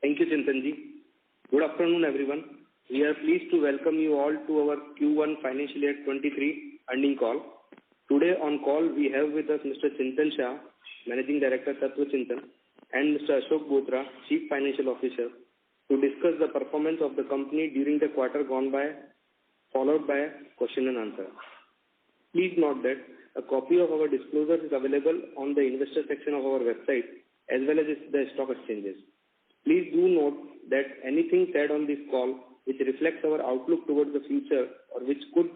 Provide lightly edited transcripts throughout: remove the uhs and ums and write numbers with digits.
Thank you, Chintanji. Good afternoon, everyone. We are pleased to welcome you all to our Q1 Financial Year 23 earnings call. Today on call, we have with us Mr. Chintan Shah, Managing Director, Tatva Chintan, and Mr. Ashok Bothra, Chief Financial Officer, to discuss the performance of the company during the quarter gone by, followed by question and answer. Please note that a copy of our disclosure is available on the investor section of our website as well as the stock exchanges. Please do note that anything said on this call which reflects our outlook towards the future or which could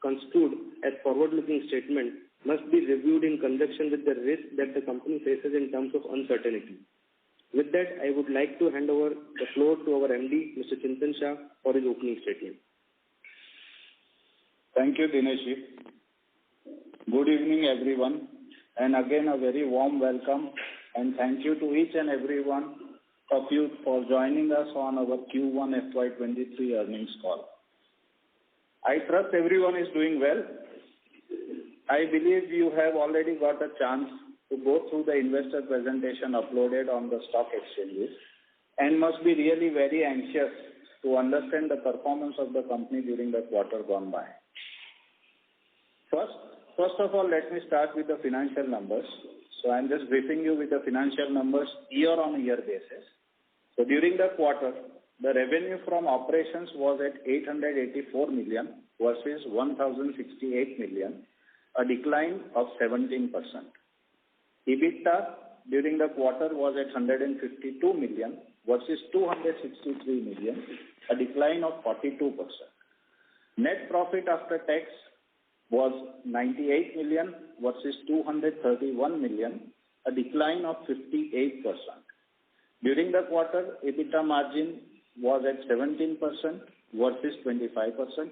construed as forward-looking statement must be reviewed in conjunction with the risk that the company faces in terms of uncertainty. With that, I would like to hand over the floor to our MD, Mr. Chintan Shah, for his opening statement. Thank you, Dinesh. Good evening, everyone, and again a very warm welcome and thank you to each and every one of you for joining us on our Q1FY23 earnings call. I trust everyone is doing well. I believe you have already got a chance to go through the investor presentation uploaded on the stock exchanges and must be really very anxious to understand the performance of the company during the quarter gone by. First of all, let me start with the financial numbers. So I'm just briefing you with the financial numbers year-on-year basis. So during the quarter, the revenue from operations was at 884 million versus 1,068 million, a decline of 17%. Ebitda during the quarter was at 152 million versus 263 million, a decline of 42%. Net profit after tax was 98 million versus 231 million, a decline of 58%. During the quarter, Ebitda margin was at 17% versus 25%,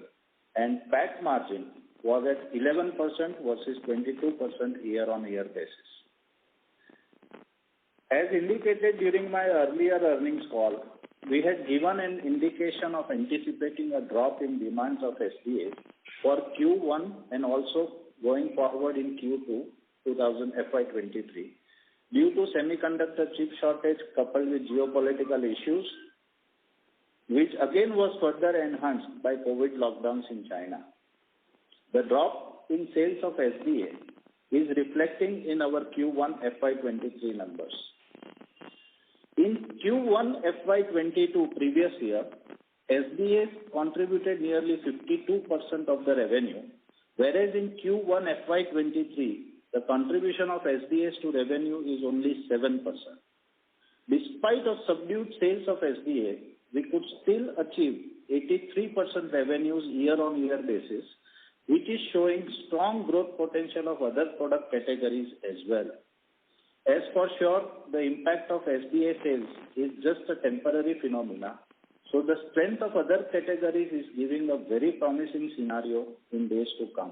and PAT margin was at 11% versus 22% year-on-year basis. As indicated during my earlier earnings call, we had given an indication of anticipating a drop in demands of SDA for Q1 and also going forward in Q2 FY23 due to semiconductor chip shortage coupled with geopolitical issues, which again was further enhanced by COVID lockdowns in China. The drop in sales of SDA is reflecting in our Q1 FY23 numbers. In Q1 FY22 previous year, SDA contributed nearly 52% of the revenue, whereas in Q1 FY23, the contribution of SDA to revenue is only 7%. Despite of subdued sales of SDA, we could still achieve 83% revenues year-on-year basis, which is showing strong growth potential of other product categories as well. As for sure, the impact of SDA sales is just a temporary phenomena, so the strength of other categories is giving a very promising scenario in days to come.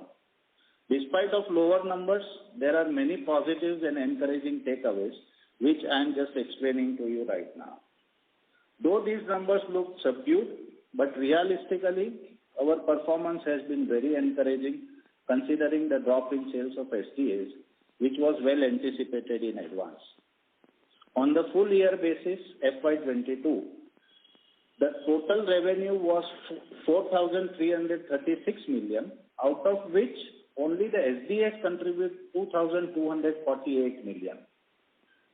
Despite of lower numbers, there are many positives and encouraging takeaways, which I am just explaining to you right now. Though these numbers look subdued, but realistically, our performance has been very encouraging considering the drop in sales of SDAs, which was well anticipated in advance. On the full year basis, FY22, the total revenue was 4,336 million, out of which only the SDAs contribute 2,248 million.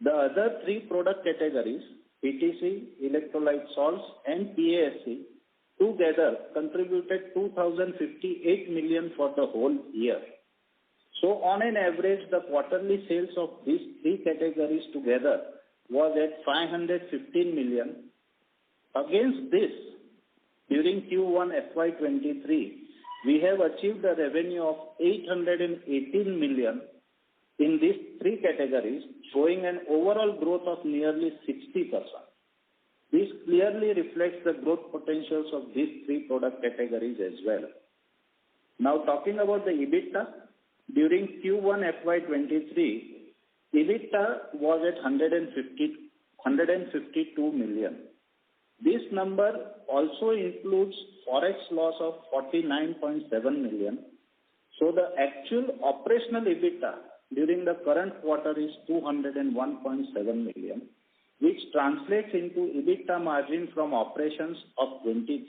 The other three product categories, PTC, Electrolyte Salts and PASC, together contributed 2,058 million for the whole year. So on an average, the quarterly sales of these three categories together was at 515 million. Against this, during Q1 FY23, we have achieved a revenue of 818 million in these three categories, showing an overall growth of nearly 60%. This clearly reflects the growth potentials of these three product categories as well. Now talking about the Ebitda, during Q1 FY23, Ebitda was at 152 million. This number also includes forex loss of 49.7 million. So the actual operational Ebitda during the current quarter is 201.7 million, which translates into Ebitda margin from operations of 23%.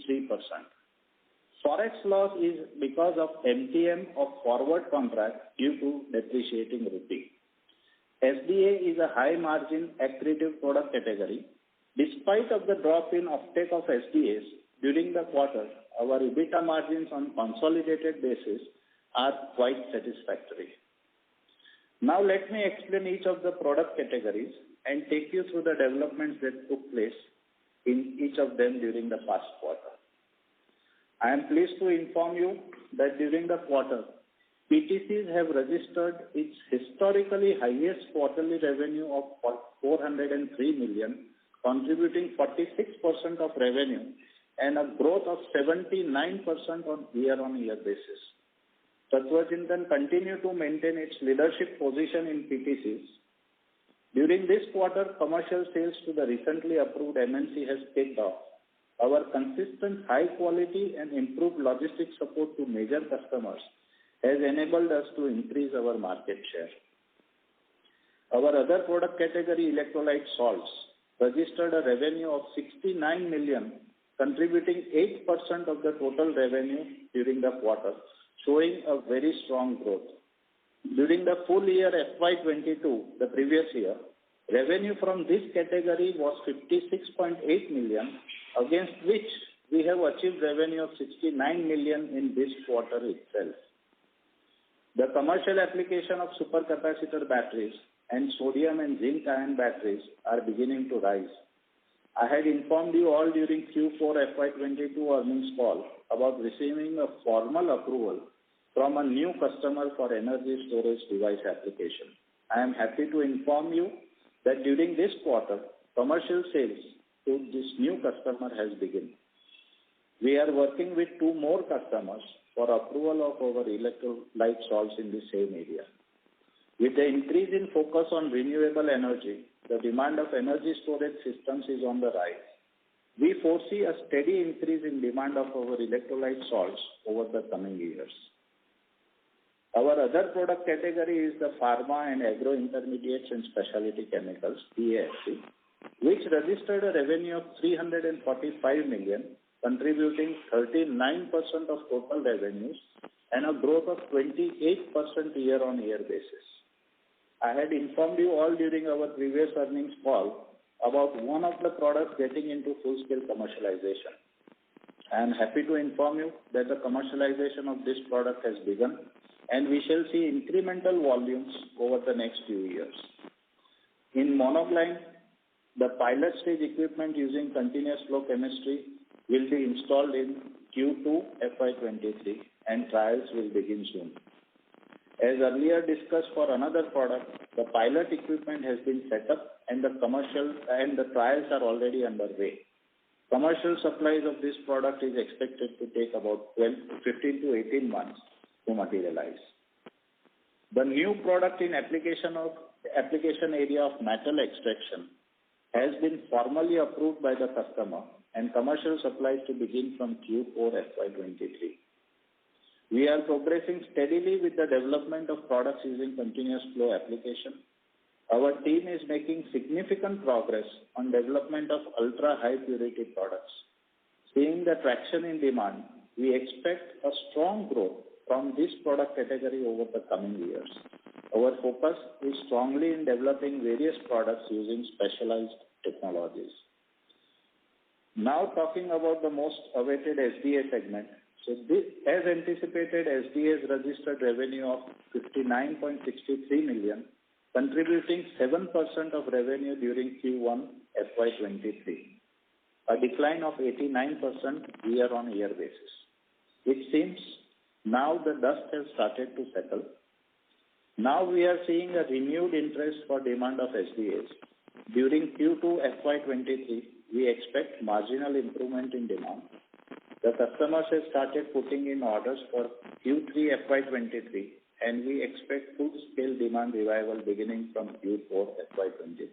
Forex loss is because of MTM of forward contract due to depreciating rupee. SDA is a high margin accretive product category. Despite of the drop in offtake of SDAs during the quarter, our Ebitda margins on consolidated basis are quite satisfactory. Now let me explain each of the product categories and take you through the developments that took place in each of them during the past quarter. I am pleased to inform you that during the quarter, PTCs have registered its historically highest quarterly revenue of 403 million, contributing 46% of revenue and a growth of 79% on year-on-year basis. Tatva Chintan continue to maintain its leadership position in PTCs. During this quarter, commercial sales to the recently approved MNC has picked up. Our consistent high quality and improved logistics support to major customers has enabled us to increase our market share. Our other product category, Electrolyte Salts, registered a revenue of 69 million, contributing 8% of the total revenue during the quarter, showing a very strong growth. During the full year FY22, the previous year, revenue from this category was 56.8 million, against which we have achieved revenue of 69 million in this quarter itself. The commercial application of supercapacitor batteries and sodium and zinc ion batteries are beginning to rise. I had informed you all during Q4 FY22 earnings call about receiving a formal approval from a new customer for energy storage device application. I am happy to inform you that during this quarter, commercial sales to this new customer has begun. We are working with 2 more customers for approval of our electrolyte salts in the same area. With the increase in focus on renewable energy, the demand of energy storage systems is on the rise. We foresee a steady increase in demand of our electrolyte salts over the coming years. Our other product category is the pharma and agro intermediates and specialty chemicals, PASC, which registered a revenue of 345 million, contributing 39% of total revenues and a growth of 28% year-on-year basis. I had informed you all during our previous earnings call about one of the products getting into full-scale commercialization. I am happy to inform you that the commercialization of this product has begun, and we shall see incremental volumes over the next few years. In monocline, the pilot stage equipment using continuous flow chemistry will be installed in Q2FY23 and trials will begin soon. As earlier discussed for another product, the pilot equipment has been set up and the trials are already underway. Commercial supplies of this product is expected to take about 15 to 18 months to materialize. The new product in application area of metal extraction has been formally approved by the customer and commercial supplies to begin from Q4 FY23. We are progressing steadily with the development of products using continuous flow application. Our team is making significant progress on development of ultra-high purity products. Seeing the traction in demand, we expect a strong growth from this product category over the coming years. Our focus is strongly in developing various products using specialized technologies. Now talking about the most awaited SDA segment. So this, as anticipated, SDA has registered revenue of 59.63 million, contributing 7% of revenue during Q1 FY23, a decline of 89% year-on-year basis. It seems now the dust has started to settle. Now we are seeing a renewed interest for demand of SDAs. During Q2 FY23, we expect marginal improvement in demand. The customers have started putting in orders for Q3 FY23 and we expect full-scale demand revival beginning from Q4 FY23.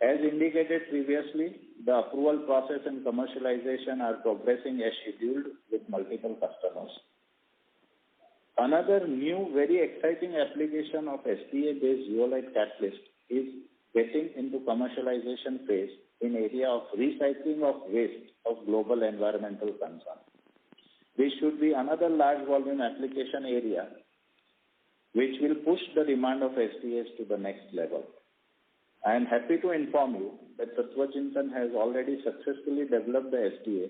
As indicated previously, the approval process and commercialization are progressing as scheduled with multiple customers. Another new, very exciting application of SDA-based zeolite catalyst is getting into commercialization phase in area of recycling of waste of global environmental concern. This should be another large volume application area which will push the demand of SDAs to the next level. I am happy to inform you that Tatva Chintan has already successfully developed the SDA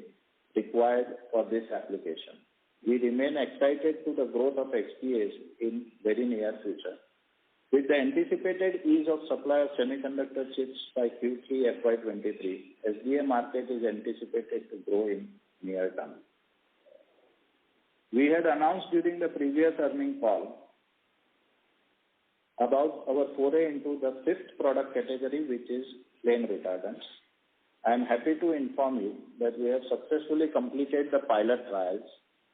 required for this application. We remain excited to the growth of SDAs in very near future. With the anticipated ease of supply of semiconductor chips by Q1FY23, SDA market is anticipated to grow in near term. We had announced during the previous earnings call about our foray into the fifth product category, which is flame retardants. I am happy to inform you that we have successfully completed the pilot trials.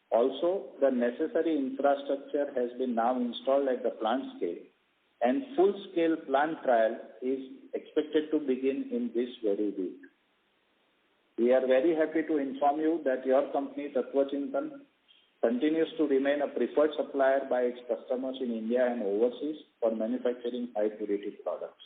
Also, the necessary infrastructure has been now installed at the plant scale, and full-scale plant trial is expected to begin in this very week. We are very happy to inform you that your company, Tatva Chintan, continues to remain a preferred supplier by its customers in India and overseas for manufacturing high-purity products.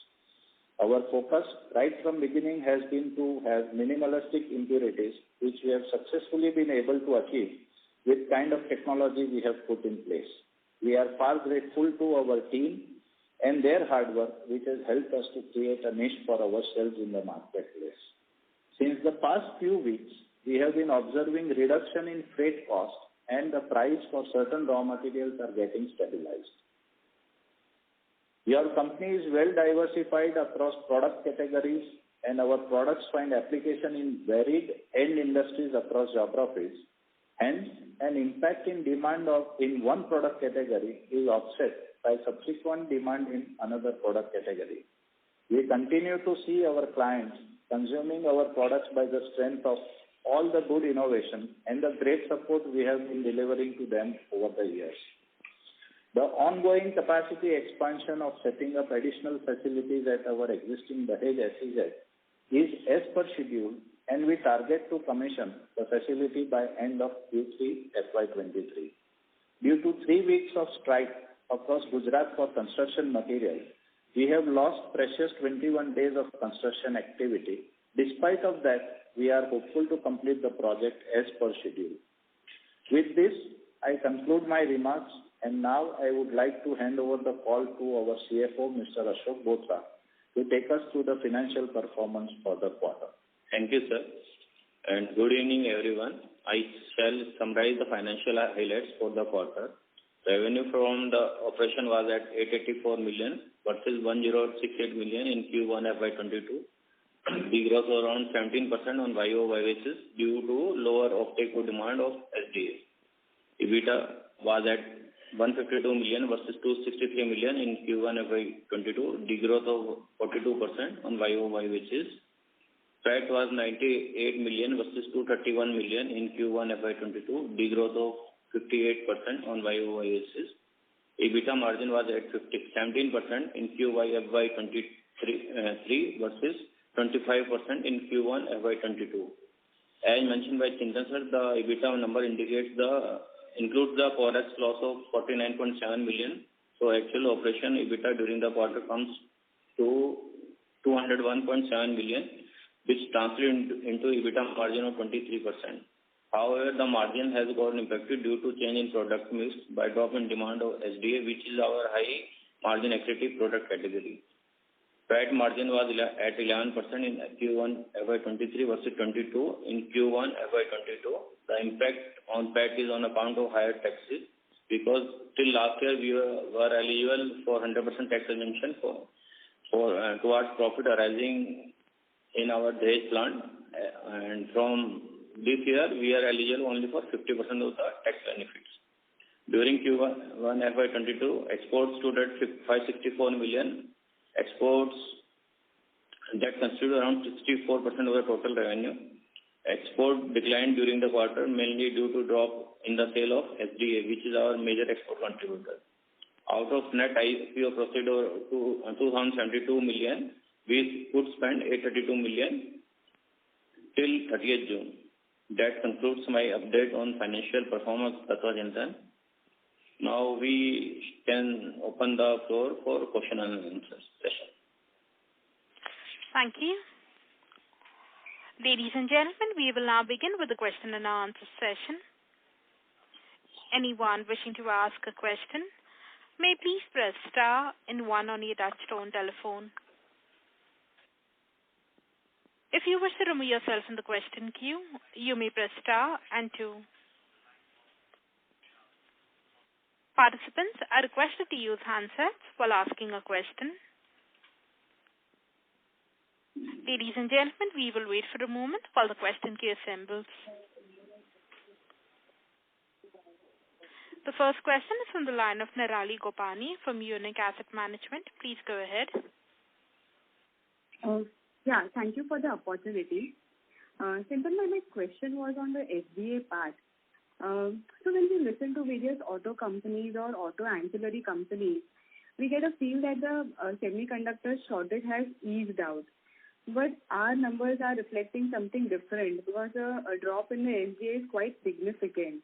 Our focus right from beginning has been to have minimalistic impurities, which we have successfully been able to achieve with kind of technology we have put in place. We are far grateful to our team and their hard work, which has helped us to create a niche for ourselves in the marketplace. Since the past few weeks, we have been observing reduction in freight cost and the price for certain raw materials are getting stabilized. Your company is well diversified across product categories and our products find application in varied end industries across geographies. Hence, an impact in demand in one product category is offset by subsequent demand in another product category. We continue to see our clients consuming our products by the strength of all the good innovation and the great support we have been delivering to them over the years. The ongoing capacity expansion of setting up additional facilities at our existing Dahej SEZ is as per schedule, and we target to commission the facility by end of Q3FY23. Due to 3 weeks of strike across Gujarat for construction material, we have lost precious 21 days of construction activity. Despite of that, we are hopeful to complete the project as per schedule. With this, I conclude my remarks, and now I would like to hand over the call to our CFO, Mr. Ashok Bothra, to take us through the financial performance for the quarter. Thank you, sir. And good evening, everyone. I shall summarize the financial highlights for the quarter. Revenue from the operation was at 884 million versus 1068 million in Q1FY22. The growth was around 17% on YOY basis due to lower offtake demand of SDA. Ebitda was at 152 million versus 263 million in Q1FY22, degrowth of 42% on YOY basis. PAT was 98 million versus 231 million in Q1FY22, degrowth of 58% on YOY basis. Ebitda margin was at 17% in Q1FY23 versus 25% in Q1FY22. As mentioned by Chintan sir, the Ebitda number includes the forex loss of 49.7 million. So actual operation Ebitda during the quarter comes to 201.7 million, which translates into Ebitda margin of 23%. However, the margin has gotten impacted due to change in product mix by drop in demand of SDA, which is our high margin accretive product category. PAT margin was at 11% in Q1FY23 versus 22 in Q1FY22. The impact on PAT is on account of higher taxes because till last year we were eligible for 100% tax exemption towards profit arising in our Dahej plant, and from this year we are eligible only for 50% of the tax benefits. During Q1FY22, exports stood at 564 million. Exports that constitute around 64% of the total revenue. Export declined during the quarter mainly due to drop in the sale of SDA, which is our major export contributor. Out of net IPO proceeds to 272 million, we could spend 832 million till 30th June. That concludes my update on financial performance of Tatva Chintan. Now we can open the floor for question and answer session. Thank you. Ladies and gentlemen, we will now begin with the question and answer session. Anyone wishing to ask a question may please press star and 1 on your touchtone telephone. If you wish to remove yourself from the question queue, you may press star and 2. Participants are requested to use handsets while asking a question. Ladies and gentlemen, we will wait for a moment while the question queue assembles. The first question is from the line of Nirali Gopani from Unique Asset Management. Please go ahead. Thank you for the opportunity. Chintan, my question was on the SDA part. So when we listen to various auto companies or auto ancillary companies, we get a feel that the semiconductor shortage has eased out. But our numbers are reflecting something different because a drop in the SDA is quite significant.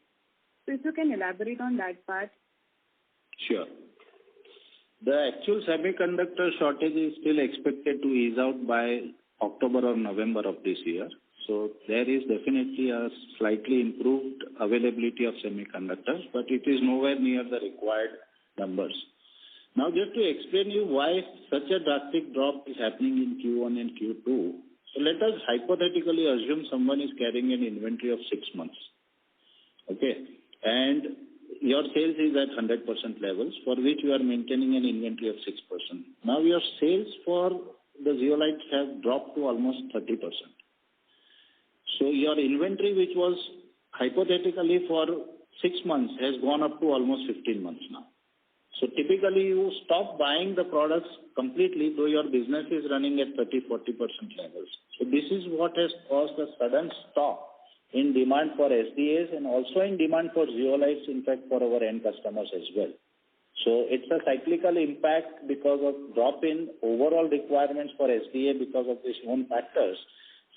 So if you can elaborate on that part. Sure. The actual semiconductor shortage is still expected to ease out by October or November of this year. So there is definitely a slightly improved availability of semiconductors, but it is nowhere near the required numbers. Now, just to explain you why such a drastic drop is happening in Q1 and Q2, so let us hypothetically assume someone is carrying an inventory of 6 months. Okay, and your sales is at 100% levels, for which you are maintaining an inventory of 6%. Now your sales for the zeolites have dropped to almost 30%. So your inventory, which was hypothetically for 6 months, has gone up to almost 15 months now. So typically you stop buying the products completely, though your business is running at 30-40% levels. So this is what has caused a sudden stop in demand for SDAs and also in demand for zeolites, in fact, for our end customers as well. So it's a cyclical impact because of drop in overall requirements for SDA because of these known factors.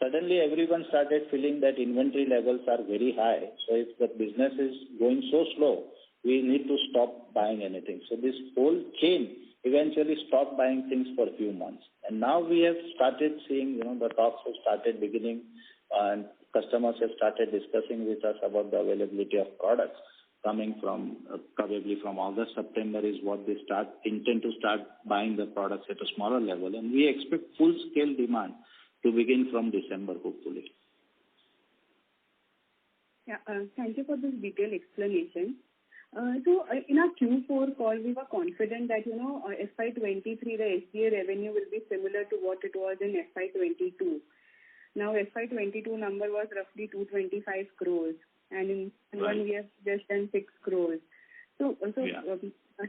Suddenly everyone started feeling that inventory levels are very high. So if the business is going so slow, we need to stop buying anything. So this whole chain eventually stopped buying things for a few months. And now we have started seeing, the talks have started beginning and customers have started discussing with us about the availability of products coming from probably from August, September is what they intend to start buying the products at a smaller level. And we expect full-scale demand to begin from December, hopefully. Thank you for this detailed explanation. So in our Q4 call, we were confident that, FY23, the SDA revenue will be similar to what it was in FY22. Now, FY22 number was roughly 225 crores, and in Q1 we have just done 6 crores. So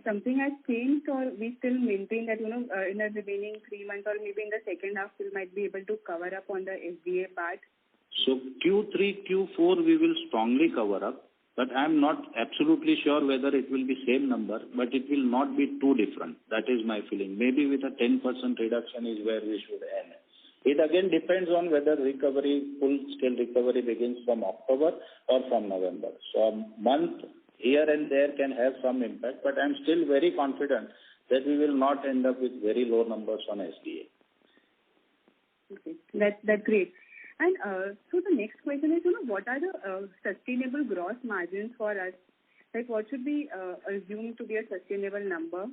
something has changed, or we still maintain that, in the remaining 3 months or maybe in the second half, we might be able to cover up on the SDA part? So Q3, Q4, we will strongly cover up. But I'm not absolutely sure whether it will be same number, but it will not be too different. That is my feeling. Maybe with a 10% reduction is where we should end. It again depends on whether full-scale recovery begins from October or from November. So a month here and there can have some impact, but I'm still very confident that we will not end up with very low numbers on SDA. Okay, that's great. And so the next question is, what are the sustainable gross margins for us? Like, what should be assumed to be a sustainable number?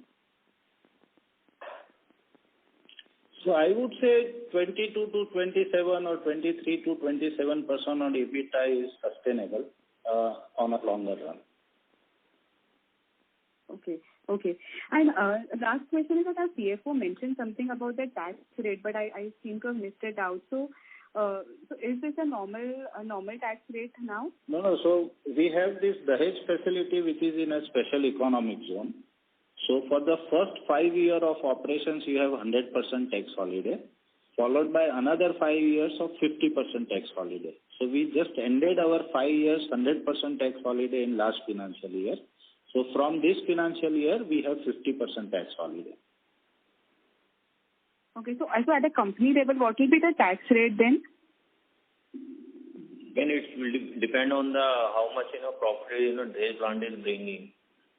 So I would say 22 to 27 or 23 to 27% on Ebitda is sustainable on a longer run. Okay. And last question is that our CFO mentioned something about the tax rate, but I seem to have missed it out. So is this a normal tax rate now? No. So we have this Dahej facility which is in a special economic zone. So for the first 5 years of operations, you have 100% tax holiday, followed by another 5 years of 50% tax holiday. So we just ended our 5 years 100% tax holiday in last financial year. So from this financial year, we have 50% tax holiday. Okay, so also at a company level, what will be the tax rate then? Then it will depend on how much property Dahej plant is bringing.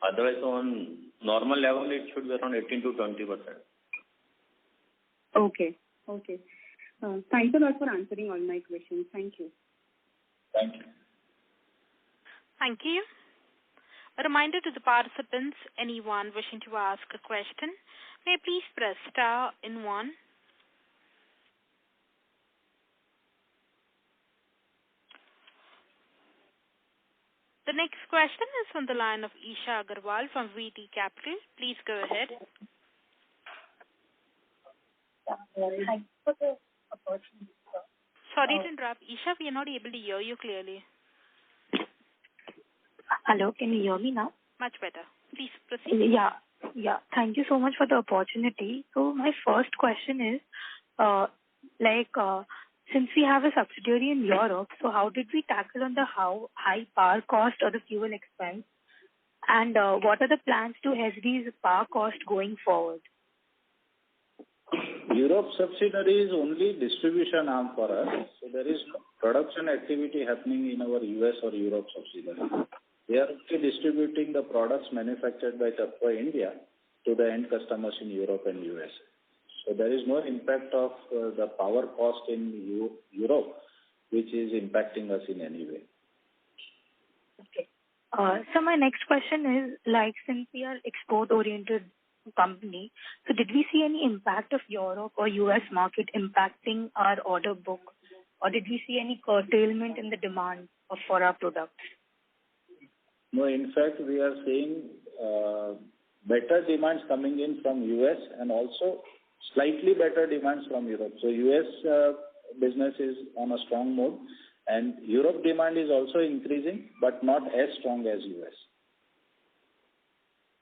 Otherwise, on normal level, it should be around 18 to 20%. Okay. Thanks a lot for answering all my questions. Thank you. Thank you. Thank you. A reminder to the participants, anyone wishing to ask a question, may please press star and 1. The next question is from the line of Isha Agarwal from VT Capital. Please go ahead. Thanks for the opportunity, sir. Sorry to interrupt. Isha, we are not able to hear you clearly. Hello, can you hear me now? Much better. Please proceed. Yeah. Thank you so much for the opportunity. So my first question is, since we have a subsidiary in Europe, so how did we tackle on the high power cost or the fuel expense? And what are the plans to hedge these power costs going forward? Europe subsidiary is only distribution arm for us. So there is no production activity happening in our US or Europe subsidiary. We are only distributing the products manufactured by Tatva India to the end customers in Europe and US. So there is no impact of the power cost in Europe, which is impacting us in any way. Okay. So my next question is, since we are export-oriented company, so did we see any impact of Europe or US market impacting our order book, or did we see any curtailment in the demand for our products? No, in fact, we are seeing better demands coming in from US and also slightly better demands from Europe. So US business is on a strong mode, and Europe demand is also increasing, but not as strong as US.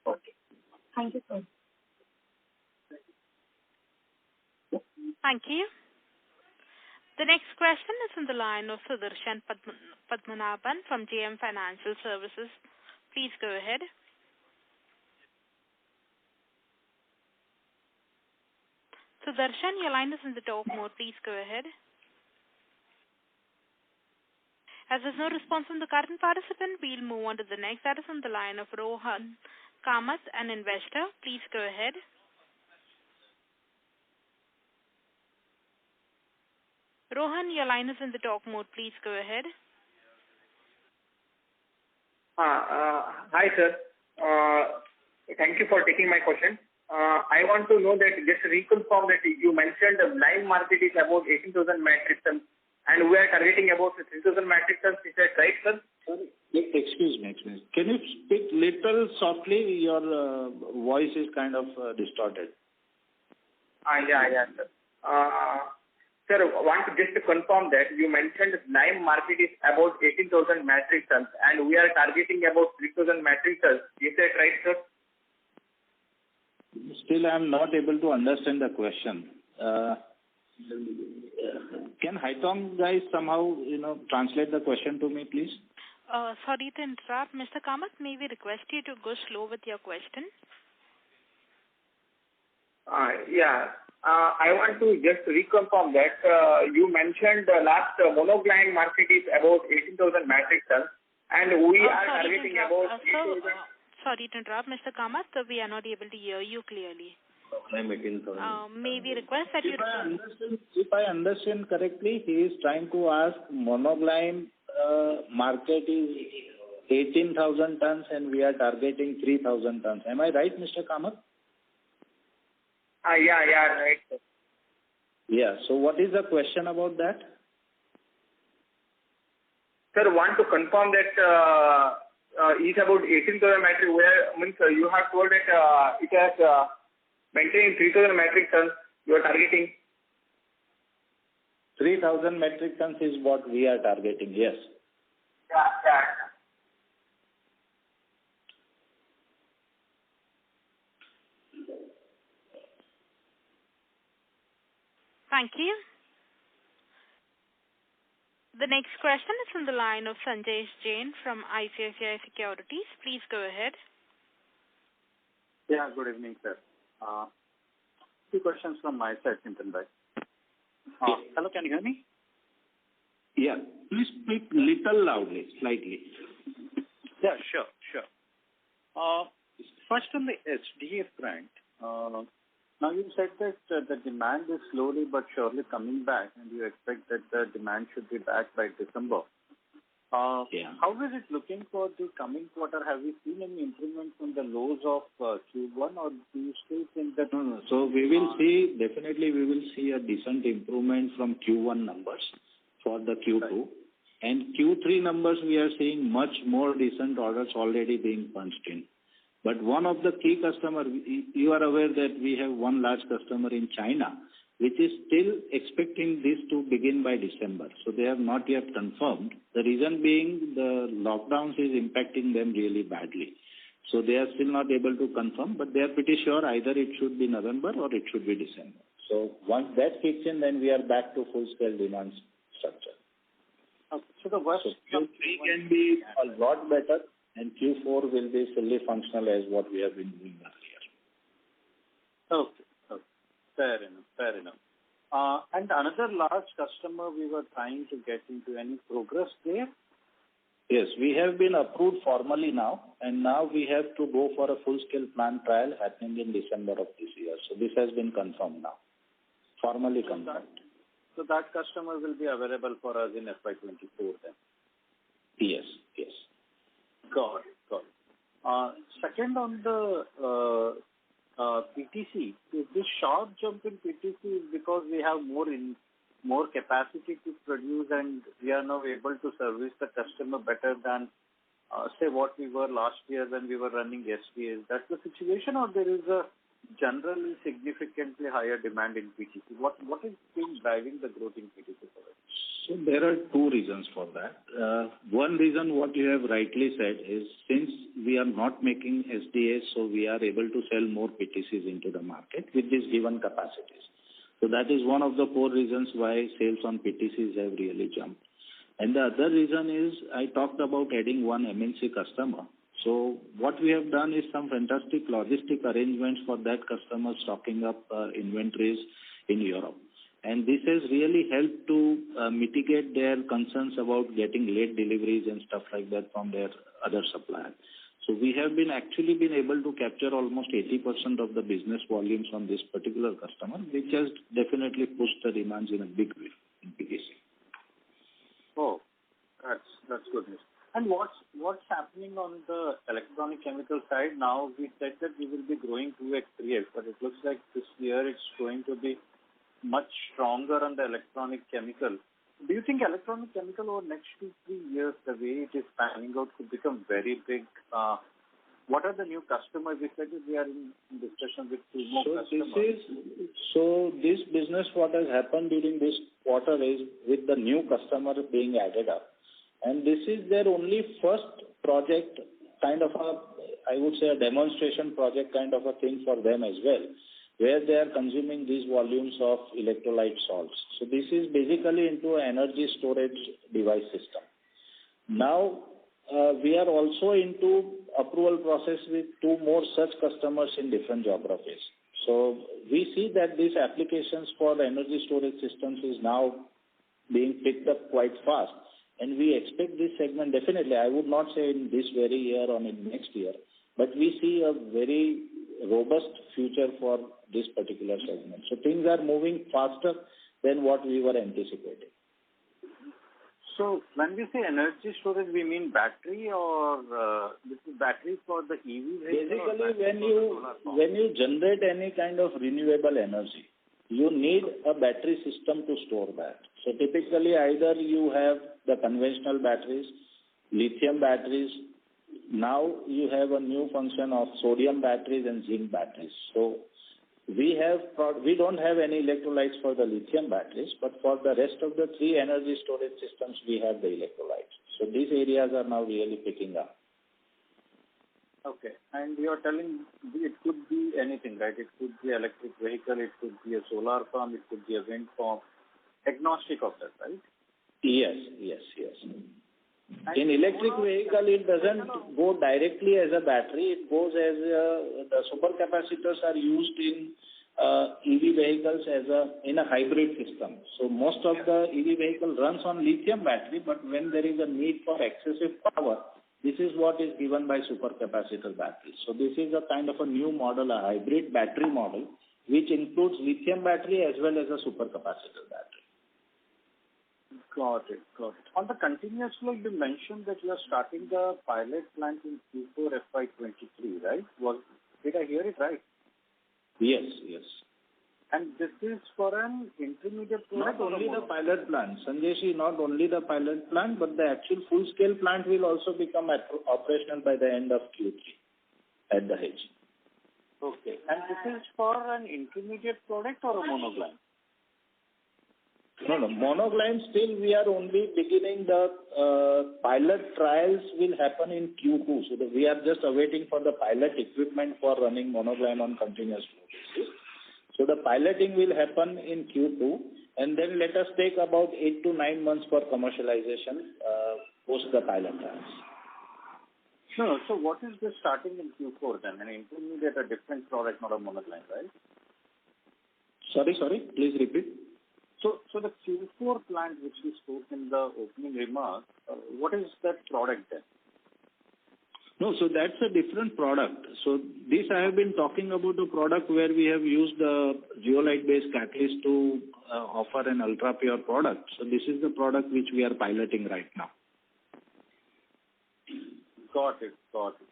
Okay. Thank you, sir. Thank you. The next question is on the line of Sudarshan Padmanabhan from JM Financial Services. Please go ahead. Sudarshan, your line is in the talk mode. Please go ahead. As there's no response from the current participant, we'll move on to the next. That is on the line of Rohan Kamath, an investor. Please go ahead. Rohan, your line is in the talk mode. Please go ahead. Hi, sir. Thank you for taking my question. I want to know that, just reconfirm that you mentioned the live market is about 18,000 metric tons and we are targeting about 3,000 metric tons. Is that right, sir? Sorry, excuse me. Can you speak little softly? Your voice is kind of distorted. Yeah, sir. Sir, I want to just confirm that you mentioned live market is about 18,000 metric tons and we are targeting about 3,000 metric tons. Is that right, sir? Still, I am not able to understand the question. Can Haitong guys somehow, translate the question to me, please? Sorry to interrupt. Mr. Kamath, may we request you to go slow with your question? I want to just reconfirm that you mentioned the last monogline market is about 18,000 metric tons and we are targeting about 8,000. Sorry to interrupt, Mr. Kamath. We are not able to hear you clearly. May we request that you... If I understand correctly, he is trying to ask monogline market is 18,000 tons and we are targeting 3,000 tons. Am I right, Mr. Kamath? Yeah, right, sir. Yeah, so what is the question about that? Sir, want to confirm that it's about 18,000 metric, where means you have told that it has maintained 3,000 metric tons you are targeting. 3,000 metric tons is what we are targeting, yes. Yeah. Thank you. The next question is from the line of Sanjay Jain from ICICI Securities. Please go ahead. Yeah, good evening, sir. Two questions from my side, Chintan bhai. Hello, can you hear me? Yeah, please speak little loudly, slightly. Yeah, sure. First on the SDA front, Now you said that the demand is slowly but surely coming back, and you expect that the demand should be back by December. How is it looking for the coming quarter? Have you seen any improvement from the lows of Q1, or do you still think that? No. So we will see, definitely we will see a decent improvement from Q1 numbers for the Q2. Right. And Q3 numbers, we are seeing much more decent orders already being punched in. But one of the key customers, you are aware that we have one large customer in China, which is still expecting this to begin by December. So they have not yet confirmed. The reason being the lockdowns is impacting them really badly. So they are still not able to confirm, but they are pretty sure either it should be November or it should be December. So once that kicks in, then we are back to full-scale demand structure. Okay. So the worst Q3 can be a lot better, and Q4 will be fully functional as what we have been doing earlier. Okay. Fair enough. And another large customer we were trying to get into, any progress there? Yes, we have been approved formally now, and now we have to go for a full-scale plant trial happening in December of this year. So this has been confirmed now, formally confirmed. So that customer will be available for us in FY24 then? Yes. Got it. Second, on the PTC, this sharp jump in PTC is because we have more capacity to produce, and we are now able to service the customer better than say what we were last year when we were running SPA. Is that the situation, or there is a generally significantly higher demand in PTC? What is been driving the growth in PTC for us? So there are two reasons for that. One reason, what you have rightly said, is since we are not making SDAs, so we are able to sell more PTCs into the market with these given capacities. So that is one of the core reasons why sales on PTCs have really jumped. And the other reason is I talked about adding one MNC customer. So what we have done is some fantastic logistic arrangements for that customer stocking up inventories in Europe. And this has really helped to mitigate their concerns about getting late deliveries and stuff like that from their other suppliers. So we have been able to capture almost 80% of the business volumes on this particular customer, which has definitely pushed the demands in a big way in PTC. Oh, that's good news. And what's happening on the electronic chemical side? Now we said that we will be growing 2x, 3x, but it looks like this year it's going to be much stronger on the electronic chemical. Do you think electronic chemical over next 2-3 years, the way it is panning out, could become very big? What are the new customers? We said that we are in discussion with 2 more customers. This business, what has happened during this quarter is with the new customer being added up. And this is their only first project, kind of I would say a demonstration project kind of a thing for them as well, where they are consuming these volumes of electrolyte salts. So this is basically into an energy storage device system. Now, we are also into approval process with 2 more such customers in different geographies. So we see that these applications for the energy storage systems is now being picked up quite fast. And we expect this segment, definitely, I would not say in this very year or in next year, but we see a very robust future for this particular segment. So things are moving faster than what we were anticipating. So when we say energy storage, we mean battery, or this is battery for the EV? Basically, when you generate any kind of renewable energy, you need a battery system to store that. So typically, either you have the conventional batteries, lithium batteries. Now you have a new function of sodium batteries and zinc batteries. So we don't have any electrolytes for the lithium batteries, but for the rest of the 3 energy storage systems, we have the electrolytes. So these areas are now really picking up. Okay. And you are telling it could be anything, right? It could be electric vehicle, it could be a solar farm, it could be a wind farm. Agnostic of that, right? Yes. In electric vehicle, it doesn't go directly as a battery. It goes as the supercapacitors are used in EV vehicles in a hybrid system. So most of the EV vehicle runs on lithium battery, but when there is a need for excessive power, this is what is given by supercapacitor batteries. So this is a kind of a new model, a hybrid battery model, which includes lithium battery as well as a supercapacitor battery. Got it. On the continuous flow, you mentioned that you are starting the pilot plant in Q4FY23, right? Did I hear it right? Yes. And this is for an intermediate product? Not only the pilot plant, Sanjay, not only the pilot plant, but the actual full-scale plant will also become operational by the end of Q3 at the Dahej. Okay. And this is for an intermediate product or a monogline? No. Monogline still we are only beginning. The pilot trials will happen in Q2. So we are just awaiting for the pilot equipment for running monogline on continuous flow basis. So the piloting will happen in Q2, and then let us take about 8 to 9 months for commercialization post the pilot trials. No. So what is this starting in Q4 then? An intermediate, a different product, not a monogline, right? Sorry. Please repeat. So the Q4 plant which we spoke in the opening remarks, what is that product then? No, so that's a different product. So this I have been talking about the product where we have used the zeolite-based catalyst to offer an ultra-pure product. So this is the product which we are piloting right now. Got it.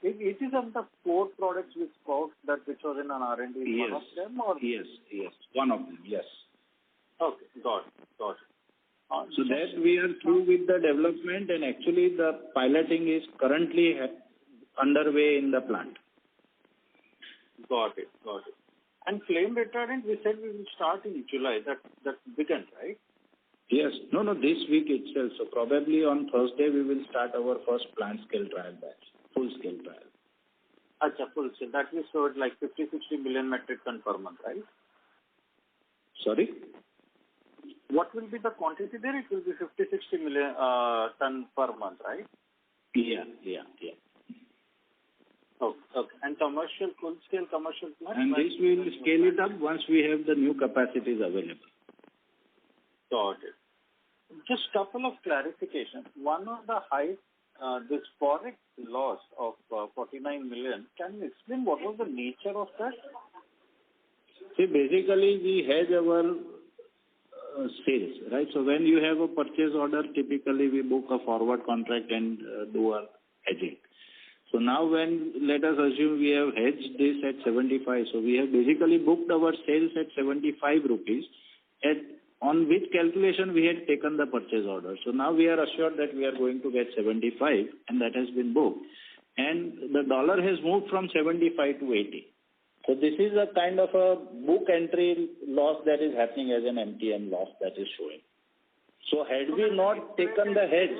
It is on the 4 products we spoke that which was in an R&D. Yes. One of them or? Yes. One of them, yes. Okay, got it. So that we are through with the development, and actually the piloting is currently underway in the plant. Got it. And flame retardant, we said we will start in July. That began, right? Yes. No, this week itself. So probably on Thursday we will start our first plant scale trial batch, full scale trial. Acha, full scale. That we showed like 50-60 million metric ton per month, right? Sorry? What will be the quantity there? It will be 50-60 million ton per month, right? Yeah. Okay. And full-scale commercial plant? And this we will scale it up once we have the new capacities available. Got it. Just couple of clarifications. One on the this forex loss of 49 million. Can you explain what was the nature of that? See, basically we hedge our sales, right? So when you have a purchase order, typically we book a forward contract and do a hedging. So now let us assume we have hedged this at 75. So we have basically booked our sales at 75 rupees, on which calculation we had taken the purchase order. So now we are assured that we are going to get 75, and that has been booked. And the dollar has moved from 75 to 80. So this is a kind of a book entry loss that is happening as an MTM loss that is showing. So had we not taken the hedge,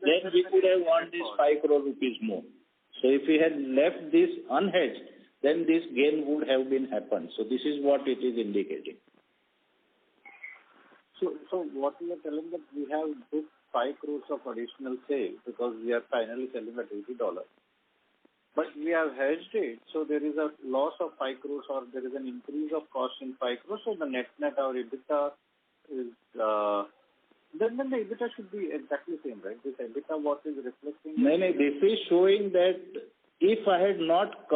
then we could have earned this 5 crore rupees more. So if we had left this unhedged, then this gain would have been happened. So this is what it is indicating. So what you are telling that we have booked 5 crores of additional sale because we are finally selling at $80. But we have hedged it, so there is a loss of 5 crores or there is an increase of cost in 5 crores. So the net our Ebitda is, then the Ebitda should be exactly same, right? This Ebitda what is reflecting? No, this is showing that if I had not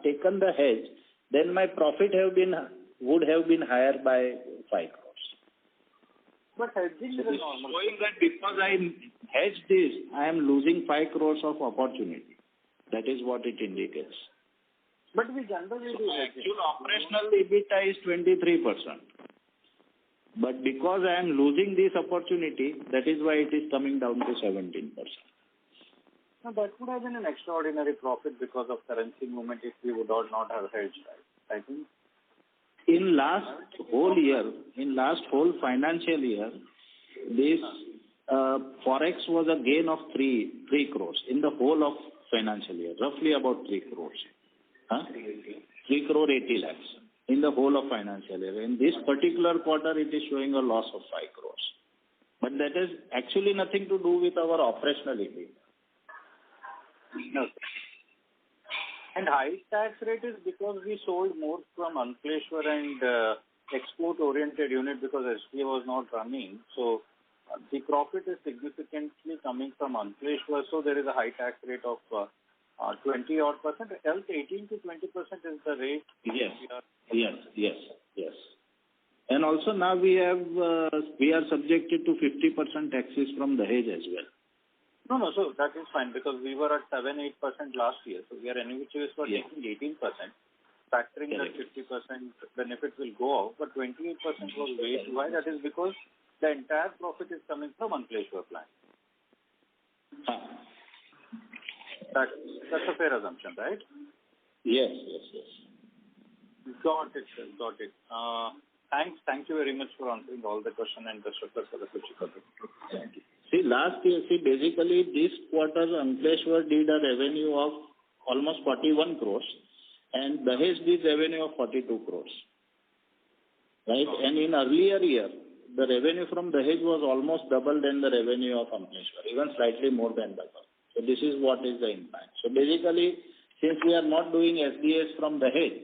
taken the hedge, then my profit would have been higher by 5 crores. But hedging is a normal. Showing that because I hedged this, I am losing 5 crores of opportunity. That is what it indicates. But we generally do hedging. Actual operational Ebitda is 23%. But because I am losing this opportunity, that is why it is coming down to 17%. Now that would have been an extraordinary profit because of currency movement if we would not have hedged, right? I think. In last whole financial year, this forex was a gain of 3 crores in the whole of financial year, roughly about 3 crores. 3 crore 80 lakhs in the whole of financial year. In this particular quarter, it is showing a loss of 5 crores. But that has actually nothing to do with our operational EBITDA. No. And high tax rate is because we sold more from Ankleshwar and export-oriented unit because SPA was not running. So the profit is significantly coming from Ankleshwar. So there is a high tax rate of 20 odd percent, else 18 to 20% is the rate. Yes. And also now we are subjected to 50% taxes from Dahej as well. No, so that is fine because we were at 7-8% last year. So we are anyways taking 18%. Factoring that 50% benefit will go out, but 28% was way too high. That is because the entire profit is coming from Ankleshwar plant. That's a fair assumption, right? Yes. Got it, sir. Got it. Thank you very much for answering all the question and the structure for the future quarter. Thank you. Last year, basically this quarter Ankleshwar did a revenue of almost 41 crores and Dahej did revenue of 42 crores. Right? Okay. And in earlier year, the revenue from Dahej was almost double than the revenue of Ankleshwar, even slightly more than double. So this is what is the impact. So basically, since we are not doing SDS from Dahej,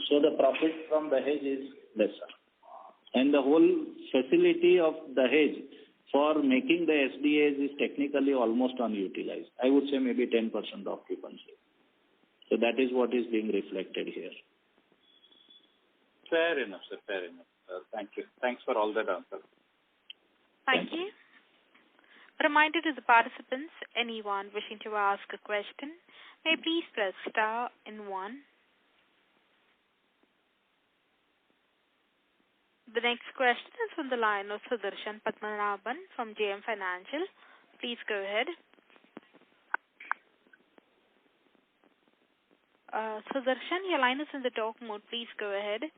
so the profit from Dahej is lesser. And the whole facility of Dahej for making the SDS is technically almost unutilized. I would say maybe 10% occupancy. So that is what is being reflected here. Fair enough, sir. Fair enough. Thank you. Thanks for all that answer. Thank you. A reminder to the participants, anyone wishing to ask a question, may please press star and 1. The next question is from the line of Sudarshan Padmanabhan from JM Financial. Please go ahead. Sudarshan, your line is in the talk mode. Please go ahead.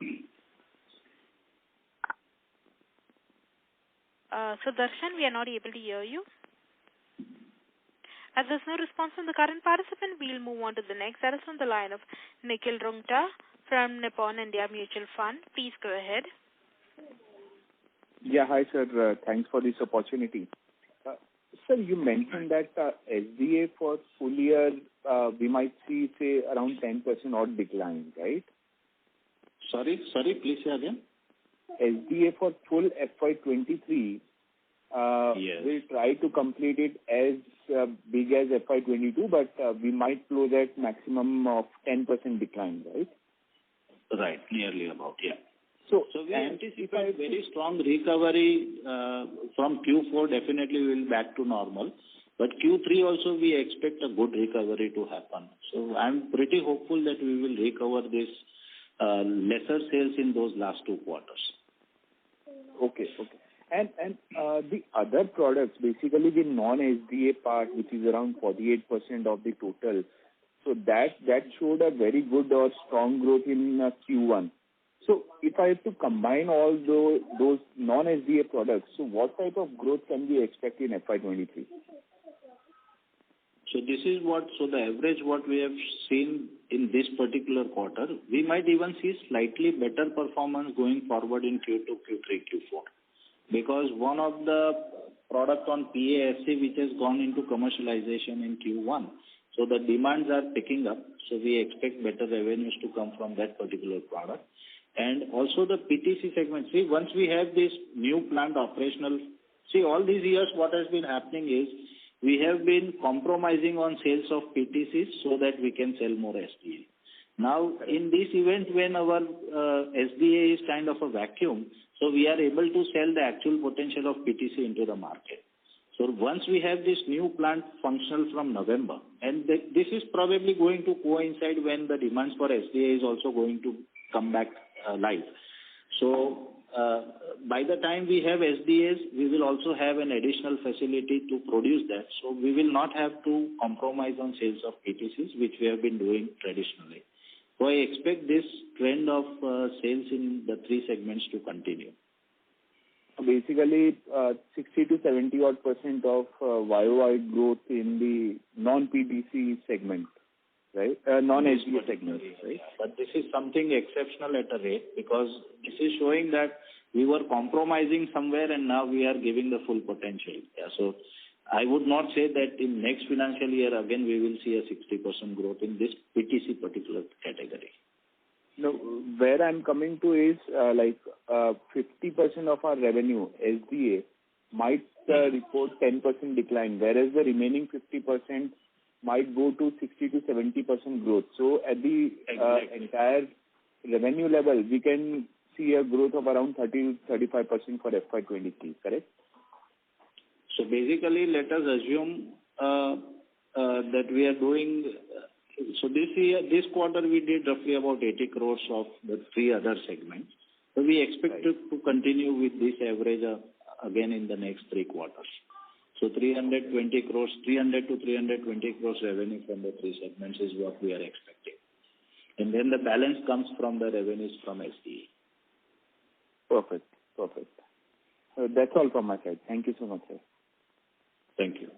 Sudarshan, we are not able to hear you. As there's no response from the current participant, we'll move on to the next. That is from the line of Nikhil Rungta from Nippon India Mutual Fund. Please go ahead. Yeah, hi sir. Thanks for this opportunity. Sir, you mentioned that SDA for full year, we might see, say, around 10% odd decline, right? Sorry, please say again. SDA for full FY23, we'll try to complete it as big as FY22, but we might close at maximum of 10% decline, right? Right, nearly about, yeah. So we anticipate very strong recovery from Q4. Definitely we will back to normal. But Q3 also we expect a good recovery to happen. So I'm pretty hopeful that we will recover this lesser sales in those last 2 quarters. Okay. And the other products, basically the non-SDA part, which is around 48% of the total, so that showed a very good or strong growth in Q1. So if I have to combine all those non-SDA products, so what type of growth can we expect in FY23? So this is the average what we have seen in this particular quarter. We might even see slightly better performance going forward in Q2, Q3, Q4. Because one of the product on PASC which has gone into commercialization in Q1, so the demands are picking up. So we expect better revenues to come from that particular product. And also the PTC segment. See, once we have this new plant operational, all these years what has been happening is we have been compromising on sales of PTCs so that we can sell more SDA. Now, in this event when our SDA is kind of a vacuum, so we are able to sell the actual potential of PTC into the market. So once we have this new plant functional from November, and this is probably going to coincide when the demands for SDA is also going to come back live. So by the time we have SDAs, we will also have an additional facility to produce that. So we will not have to compromise on sales of PTCs, which we have been doing traditionally. So I expect this trend of sales in the 3 segments to continue. Basically, 60 to 70 odd % of YOY growth in the non-PTC segment, right? Non-SDA segment, right? But this is something exceptional at a rate because this is showing that we were compromising somewhere and now we are giving the full potential. Yeah, so I would not say that in next financial year again we will see a 60% growth in this PTC particular category. No, where I'm coming to is 50% of our revenue, SDA, might report 10% decline, whereas the remaining 50% might go to 60 to 70% growth. So at the entire revenue level, we can see a growth of around 30 to 35% for FY23, correct? So basically, let us assume that we are doing. So this quarter, we did roughly about 80 crores of the three other segments. So we expect to continue with this average again in the next 3 quarters. So 320 crores, 300 to 320 crores revenue from the three segments is what we are expecting. And then the balance comes from the revenues from SDA. Perfect. That's all from my side. Thank you so much, sir. Thank you.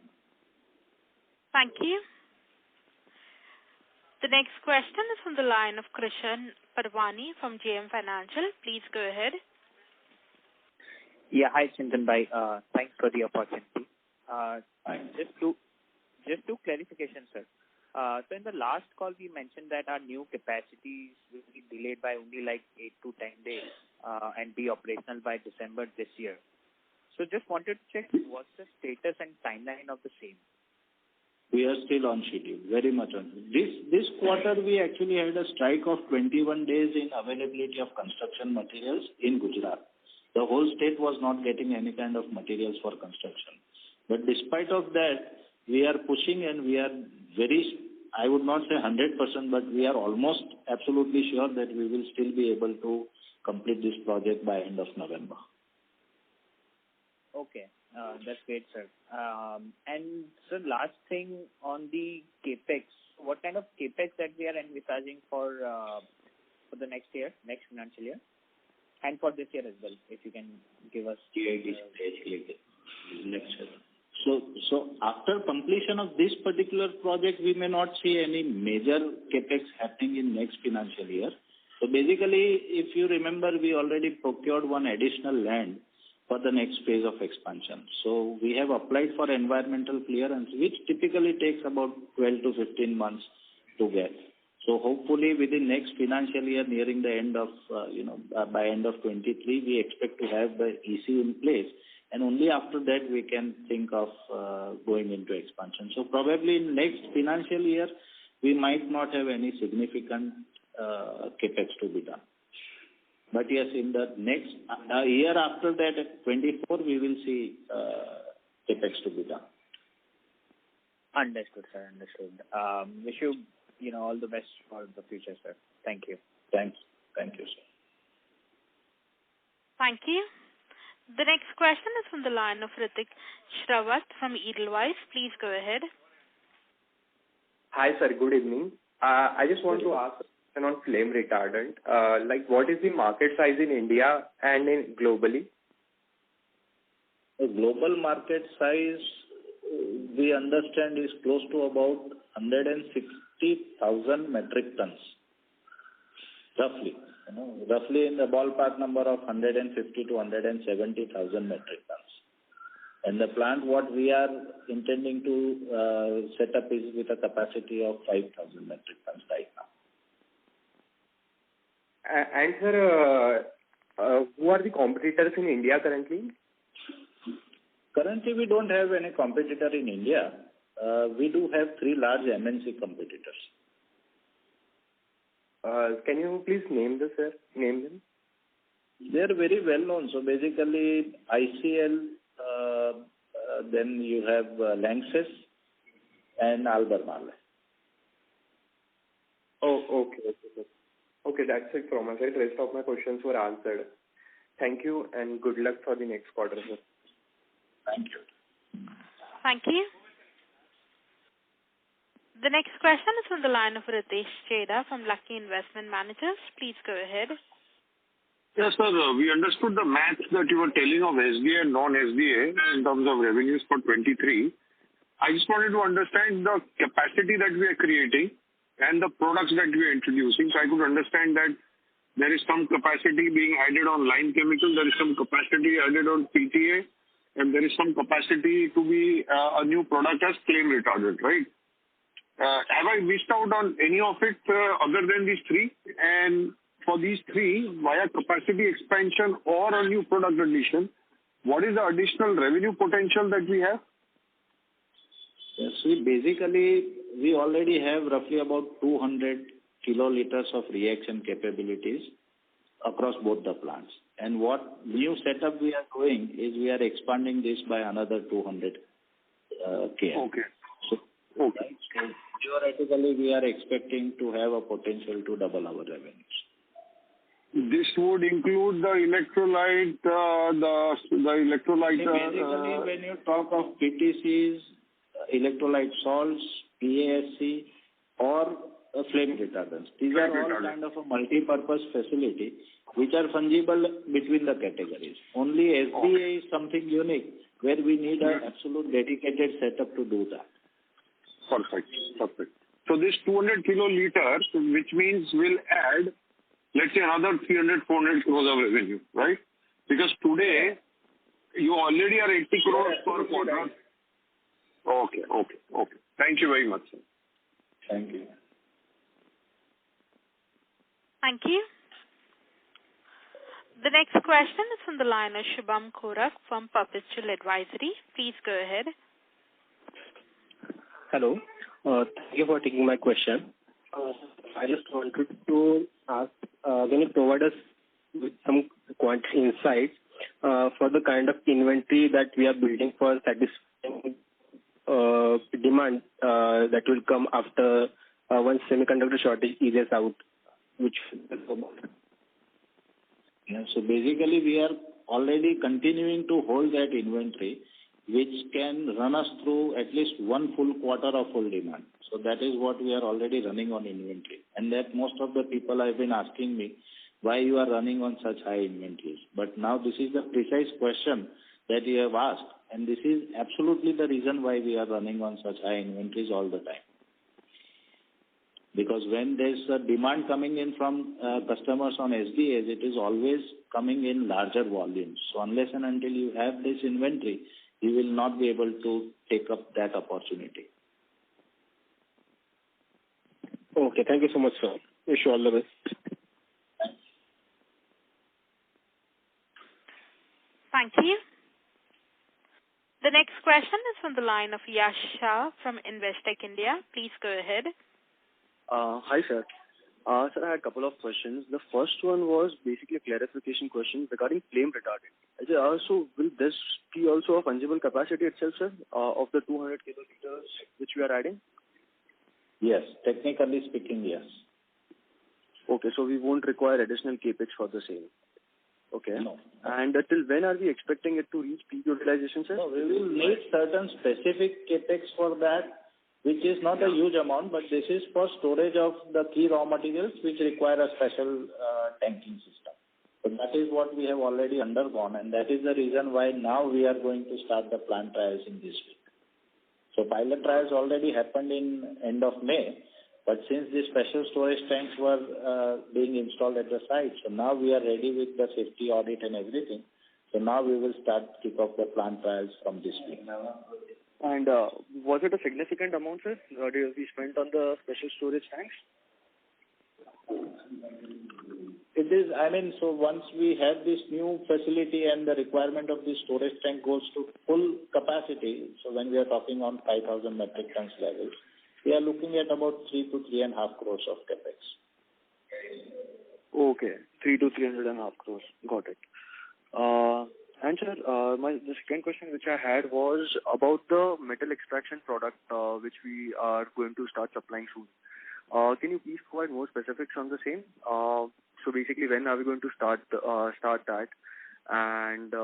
Thank you. The next question is from the line of Krishan Parwani from JM Financial. Please go ahead. Yeah, hi Chintan Bhai. Thanks for the opportunity. Just two clarifications, sir. So in the last call, we mentioned that our new capacities will be delayed by only like 8 to 10 days and be operational by December this year. So just wanted to check what's the status and timeline of the same. We are still on schedule, very much on schedule. This quarter, we actually had a strike of 21 days in availability of construction materials in Gujarat. The whole state was not getting any kind of materials for construction. But despite of that, we are pushing and we are I would not say 100%, but we are almost absolutely sure that we will still be able to complete this project by end of November. Okay, that's great, sir. And so last thing on the capex, what kind of capex that we are envisaging for the next year, next financial year, and for this year as well, if you can give us. So after completion of this particular project, we may not see any major capex happening in next financial year. So basically, if you remember, we already procured one additional land for the next phase of expansion. So we have applied for environmental clearance, which typically takes about 12 to 15 months to get. So hopefully within next financial year, nearing the end of, by end of 23, we expect to have the EC in place. And only after that we can think of going into expansion. So probably in next financial year, we might not have any significant capex to be done. But yes, in the next year after that, at 24, we will see capex to be done. Understood, sir. Understood. Wish you, all the best for the future, sir. Thank you. Thanks. Thank you, sir. Thank you. The next question is from the line of Ritik Shrawat from Edelweiss. Please go ahead. Hi, sir. Good evening. I just want to ask on flame retardant. What is the market size in India and globally? The global market size, we understand, is close to about 160,000 metric tons, roughly. Roughly in the ballpark number of 150 to 170,000 metric tons. And the plant, what we are intending to set up is with a capacity of 5,000 metric tons right now. And sir, who are the competitors in India currently? Currently, we don't have any competitor in India. We do have 3 large MNC competitors. Can you please name them? They are very well known. So basically, ICL, then you have Lanxess and Albemarle. Oh, okay. Okay, that's it from my side. The rest of my questions were answered. Thank you and good luck for the next quarter, sir. Thank you. Thank you. The next question is from the line of Ritesh Cheda from Lucky Investment Managers. Please go ahead. Yes, sir. We understood the math that you were telling of SDA and non-SDA in terms of revenues for 23. I just wanted to understand the capacity that we are creating and the products that we are introducing. So I could understand that there is some capacity being added on line chemical, there is some capacity added on PTA, and there is some capacity to be a new product as flame retardant, right? Have I missed out on any of it other than these 3? And for these 3, via capacity expansion or a new product addition, what is the additional revenue potential that we have? Yes, see, basically, we already have roughly about 200 kiloliters of reaction capabilities across both the plants. And what new setup we are doing is we are expanding this by another 200 KL. Okay. So theoretically, we are expecting to have a potential to double our revenues. This would include the electrolyte, the electrolyte. Basically, when you talk of PTCs, electrolyte salts, PASC, or flame retardants, these are all kind of a multi-purpose facility which are fungible between the categories. Only SDA is something unique where we need an absolute dedicated setup to do that. Perfect. So this 200 kiloliters, which means will add, let's say, another 300-400 crores of revenue, right? Because today you already are 80 crores per quarter. Okay. Thank you very much, sir. Thank you. Thank you. The next question is from the line of Shubham Korak from Perpetual Advisory. Please go ahead. Hello. Thank you for taking my question. I just wanted to ask, can you provide us with some quantity insights for the kind of inventory that we are building for satisfying demand that will come after once semiconductor shortage eases out, which So basically, we are already continuing to hold that inventory, which can run us through at least one full quarter of full demand. So that is what we are already running on inventory. And that most of the people have been asking me why you are running on such high inventories. But now this is the precise question that you have asked. And this is absolutely the reason why we are running on such high inventories all the time. Because when there's a demand coming in from customers on SDAs, it is always coming in larger volumes. So unless and until you have this inventory, you will not be able to take up that opportunity. Okay, thank you so much, sir. Wish you all the best. Thank you. The next question is from the line of Yash Shah from Investec India. Please go ahead. Hi, sir. Sir, I had a couple of questions. The first one was basically a clarification question regarding flame retardant. So will this be also a fungible capacity itself, sir, of the 200 kiloliters which we are adding? Yes, technically speaking, yes. Okay, so we won't require additional capex for the same. Okay. No. And till when are we expecting it to reach peak utilization, sir? No, we will need certain specific capex for that, which is not a huge amount, but this is for storage of the key raw materials which require a special tanking system. So that is what we have already undergone, and that is the reason why now we are going to start the plant trials in this week. So pilot trials already happened in end of May, but since the special storage tanks were being installed at the site, so now we are ready with the safety audit and everything. So now we will kick off the plant trials from this week. And was it a significant amount, sir, we spent on the special storage tanks? It is, so once we have this new facility and the requirement of this storage tank goes to full capacity, so when we are talking on 5,000 metric tons levels, we are looking at about 3 to 3.5 crores of capex. Okay, 3 to 3.5 crores. Got it. And sir, the second question which I had was about the metal extraction product which we are going to start supplying soon. Can you please provide more specifics on the same? So basically, when are we going to start that? And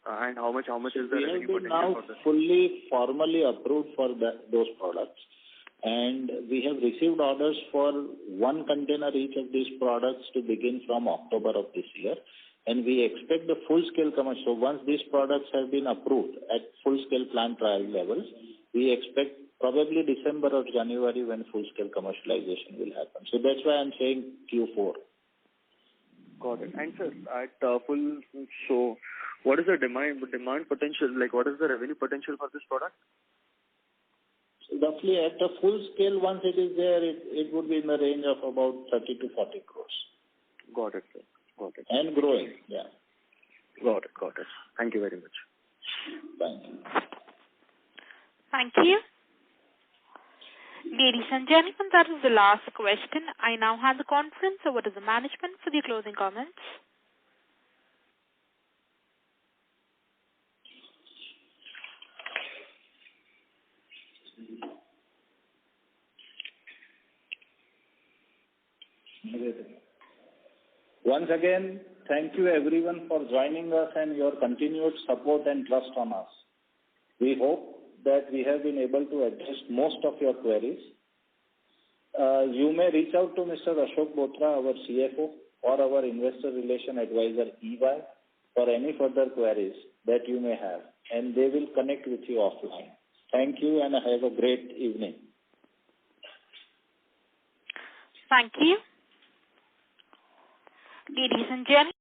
and how much is the revenue potential for this? We have been now fully formally approved for those products, and we have received orders for 1 container each of these products to begin from October of this year. And we expect the full-scale commercial. So once these products have been approved at full-scale plant trial levels, we expect probably December or January when full-scale commercialization will happen. So that's why I'm saying Q4. Got it. And sir, at so what is the demand potential? Like, what is the revenue potential for this product? So roughly at the full scale, once it is there, it would be in the range of about 30 to 40 crores. Got it, sir. Got it. And growing, yeah. Got it. Thank you very much. Thank you. Thank you. Ladies and gentlemen, that is the last question. I now hand the conference over to the management for the closing comments. Once again, thank you everyone for joining us and your continued support and trust on us. We hope that we have been able to address most of your queries. You may reach out to Mr. Ashok Bothra, our CFO, or our Investor Relation Advisor, EY, for any further queries that you may have, and they will connect with you offline. Thank you and have a great evening. Thank you. Ladies and gentlemen,